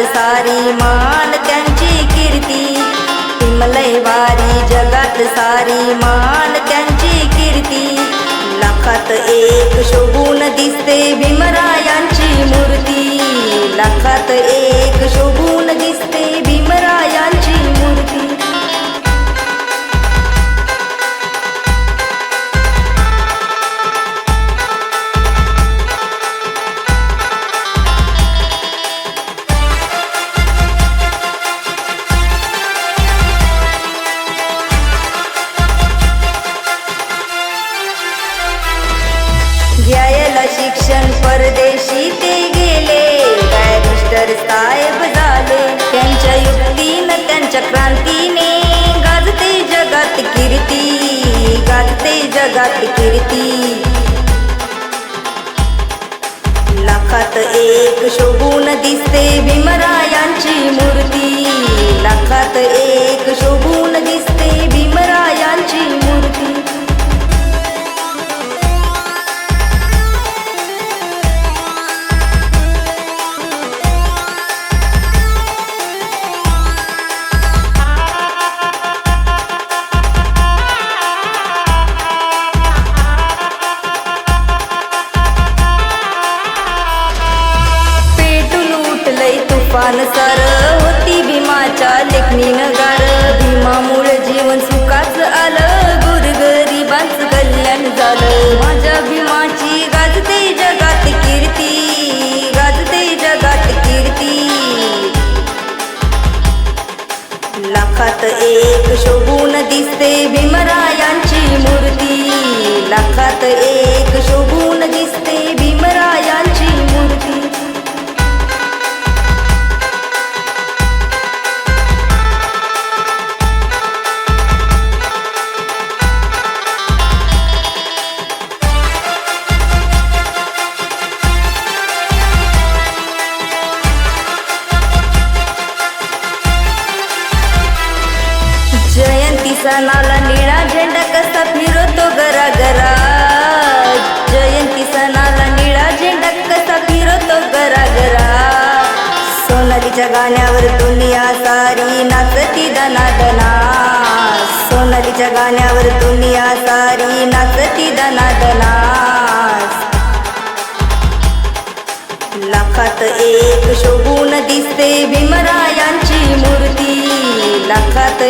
सारी मान त्यांची कीर्ती, हिमलय वारी जगात सारी मान त्यांची कीर्ती। लाखात एक शोभून दिसते भीमरायांची मूर्ती, लाखात एक शोभून दिसते भीमरायांची मूर्ती। घ्यायला शिक्षण परदेशी ते गेले, बॅरिस्टर साहेब झाले। त्यांच्या युक्तीनं त्यांच्या क्रांतीने गाजते जगात कीर्ती, गाजते जगात कीर्ती। लाखात एक शोभून दिसते भीमरायांची मूर्ती, लाखात एक शोभून दिसते भीमरायांची मूर्ती। तुफान सर होती भीमाच्या लेखणी नगार, भीमामुळे जीवन सुखाच आलं, गोरगरिबांचं कल्याण झालं। माझ्या भीमाची गाजते जगात कीर्ती, गाजते जगात कीर्ती। लाखात एक शोभून दिसते भीमरायांची मूर्ती, लाखात एक शोभून दिसते भीमरायांची मूर्ती। जयंती सणाला निळा झेंडा कसा फिरतो गरागरा, जयंती सणाला निळा झेंडा कसा फिरतो गरागरा। सोनालीच्या गाण्यावर दुनिया सारी नाचती दनादना, सोनालीच्या गाण्यावर दुनिया सारी नाचती दनादना। लाखात एक शोभून दिसते भीमरायांची मूर्ती, लाखात